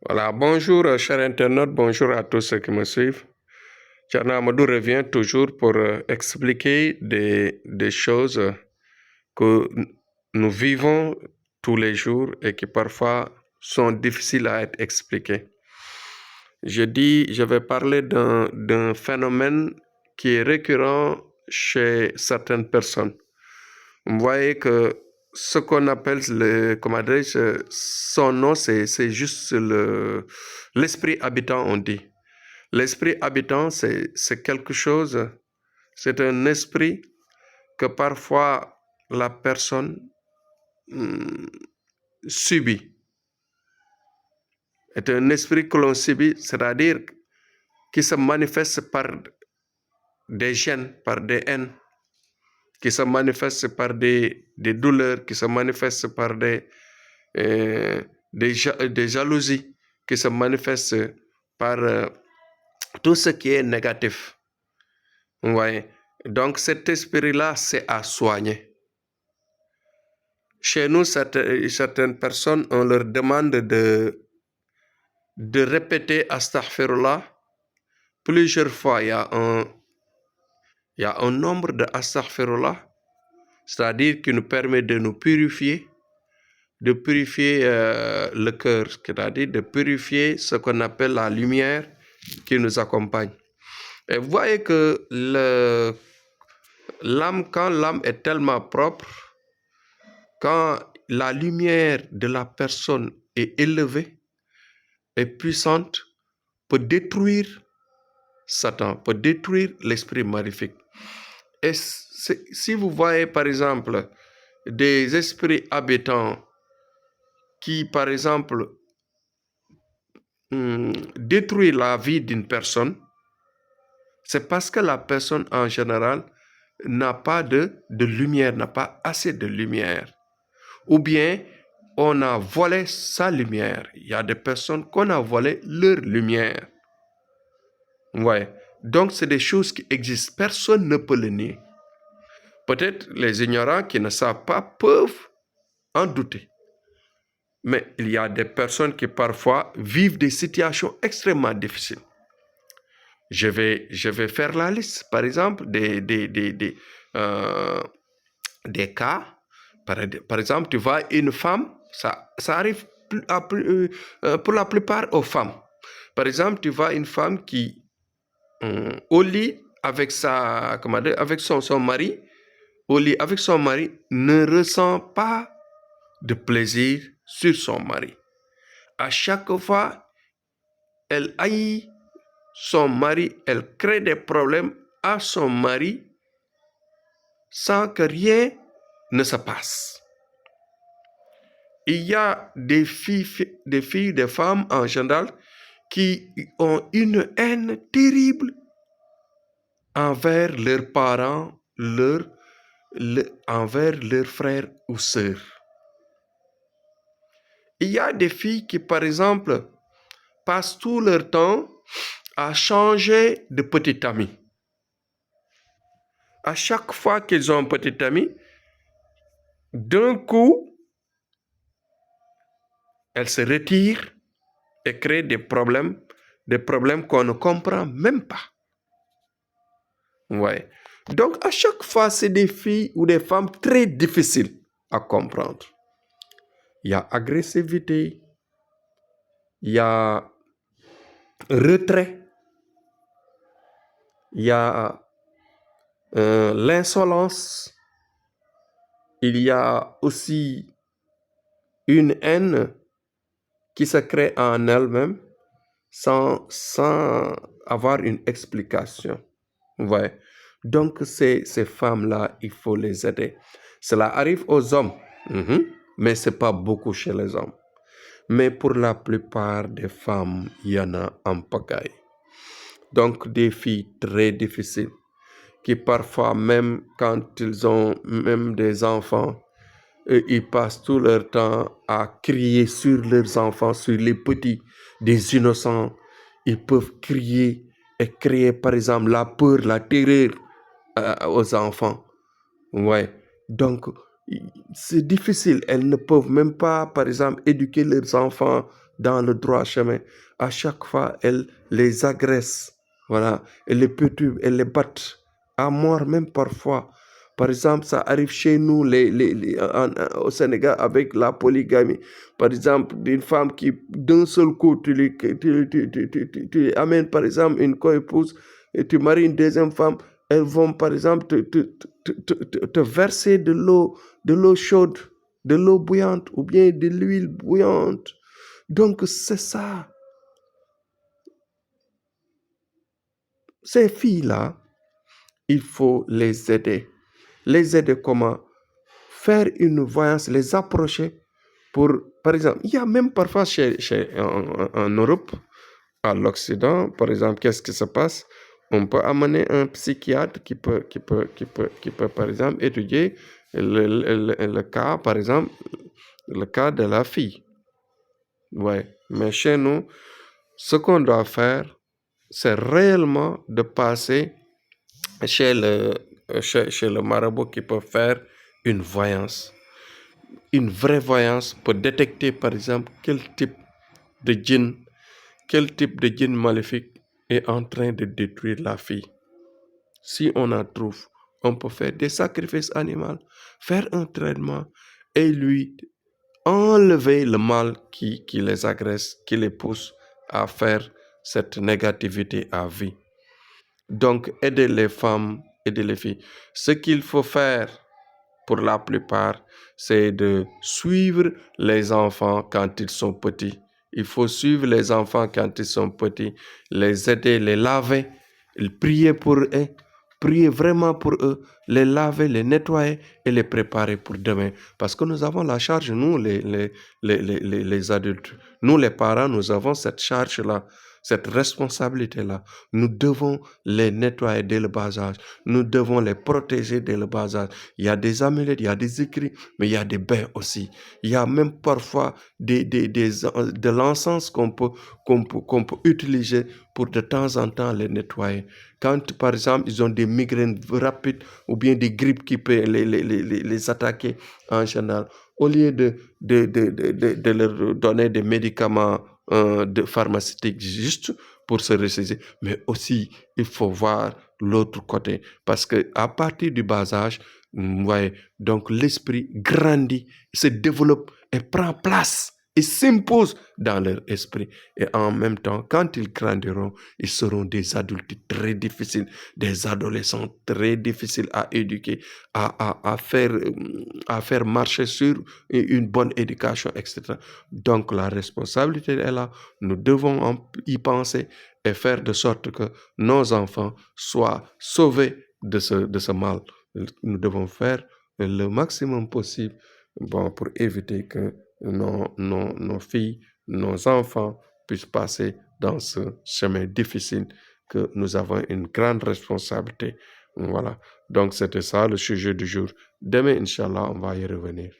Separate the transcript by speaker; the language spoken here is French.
Speaker 1: Voilà, bonjour chers internautes, bonjour à tous ceux qui me suivent. Thierno Amadou revient toujours pour expliquer des choses que nous vivons tous les jours et qui parfois sont difficiles à être expliquées. Je vais parler d'un phénomène qui est récurrent chez certaines personnes. Vous voyez que ce qu'on appelle son nom, c'est juste l'esprit habitant, on dit. L'esprit habitant, c'est quelque chose, c'est un esprit que parfois la personne subit. C'est un esprit que l'on subit, c'est-à-dire qui se manifeste par des gènes, par des haines, qui se manifeste par des douleurs, qui se manifeste par des jalousies, qui se manifestent par tout ce qui est négatif. Vous voyez? Donc cet esprit-là, c'est à soigner. Chez nous, certaines personnes, on leur demande de répéter Astaghfirullah plusieurs fois. Il y a un nombre de Astaghfirullah, c'est-à-dire qui nous permet de nous purifier, de purifier le cœur, c'est-à-dire de purifier ce qu'on appelle la lumière qui nous accompagne. Et vous voyez que quand l'âme est tellement propre, quand la lumière de la personne est élevée et puissante, peut détruire Satan, peut détruire l'esprit maléfique. Et si vous voyez par exemple des esprits habitants qui par exemple détruisent la vie d'une personne, c'est parce que la personne en général n'a pas de lumière, n'a pas assez de lumière. Ou bien on a volé sa lumière. Il y a des personnes qu'on a volé leur lumière. Ouais. Donc c'est des choses qui existent. Personne ne peut le nier. Peut-être les ignorants qui ne savent pas peuvent en douter. Mais il y a des personnes qui parfois vivent des situations extrêmement difficiles. Je vais faire la liste, par exemple, des cas. Par exemple, tu vois une femme, ça arrive pour la plupart aux femmes. Par exemple, tu vois une femme qui, au lit avec son mari, au lit avec son mari, ne ressent pas de plaisir sur son mari. À chaque fois, elle haït son mari, elle crée des problèmes à son mari sans que rien ne se passe. Il y a des femmes en général qui ont une haine terrible envers leurs parents, envers leurs frères ou sœurs. Il y a des filles qui, par exemple, passent tout leur temps à changer de petit ami. À chaque fois qu'ils ont un petit ami, d'un coup, elles se retirent et créent des problèmes qu'on ne comprend même pas. Ouais. Donc, à chaque fois, c'est des filles ou des femmes très difficiles à comprendre. Il y a agressivité, il y a retrait, il y a l'insolence, il y a aussi une haine qui se crée en elle-même sans avoir une explication. Ouais. Donc, ces femmes-là, il faut les aider. Cela arrive aux hommes, mais ce n'est pas beaucoup chez les hommes. Mais pour la plupart des femmes, il y en a en pagaille. Donc, des filles très difficiles qui parfois, même quand ils ont même des enfants, ils passent tout leur temps à crier sur leurs enfants, sur les petits, des innocents. Ils peuvent crier et créer, par exemple, la peur, la terreur aux enfants. Ouais. Donc, c'est difficile. Elles ne peuvent même pas, par exemple, éduquer leurs enfants dans le droit chemin. À chaque fois, elles les agressent. Voilà. Elles les perturbent, elles les battent à mort même parfois. Par exemple, ça arrive chez nous au Sénégal avec la polygamie. Par exemple, d'une femme qui, d'un seul coup, tu amènes par exemple une co-épouse et tu maries une deuxième femme, elles vont par exemple te verser de l'eau chaude, de l'eau bouillante ou bien de l'huile bouillante. Donc c'est ça. Ces filles-là, il faut les aider. Les aider comment? Faire une voyance, les approcher pour, par exemple, il y a même parfois en Europe, à l'Occident, par exemple, qu'est-ce qui se passe? On peut amener un psychiatre qui peut, par exemple, étudier le cas, par exemple, le cas de la fille. Ouais. Mais chez nous, ce qu'on doit faire, c'est réellement de passer chez le marabout qui peut faire une voyance. Une vraie voyance pour détecter, par exemple, quel type de djinn maléfique est en train de détruire la fille. Si on en trouve, on peut faire des sacrifices animaux, faire un traitement et lui enlever le mal qui les agresse, qui les pousse à faire cette négativité à vie. Donc, aider les femmes, aider les filles. Ce qu'il faut faire, pour la plupart, c'est de suivre les enfants quand ils sont petits. Il faut suivre les enfants quand ils sont petits, les aider, les laver, prier pour eux, prier vraiment pour eux, les laver, les nettoyer et les préparer pour demain. Parce que nous avons la charge, nous, les adultes, nous, les parents, nous avons cette charge-là, cette responsabilité-là. Nous devons les nettoyer dès le bas âge. Nous devons les protéger dès le bas âge. Il y a des amulettes, il y a des écrits, mais il y a des bains aussi. Il y a même parfois de l'encens qu'on peut utiliser pour de temps en temps les nettoyer. Quand, par exemple, ils ont des migraines rapides ou bien des grippes qui peuvent les attaquer en général, au lieu de leur donner des médicaments pharmaceutiques juste pour se ressaisir, mais aussi il faut voir l'autre côté, parce que à partir du bas âge, ouais, donc l'esprit grandit, se développe et prend place et s'impose dans leur esprit. Et en même temps, quand ils grandiront, ils seront des adultes très difficiles, des adolescents très difficiles à éduquer, à faire marcher sur une bonne éducation, etc. Donc la responsabilité est là. Nous devons y penser et faire de sorte que nos enfants soient sauvés de ce mal. Nous devons faire le maximum possible pour éviter que nos filles, nos enfants puissent passer dans ce chemin difficile, que nous avons une grande responsabilité. Voilà. Donc, c'était ça le sujet du jour. Demain, Inch'Allah, on va y revenir.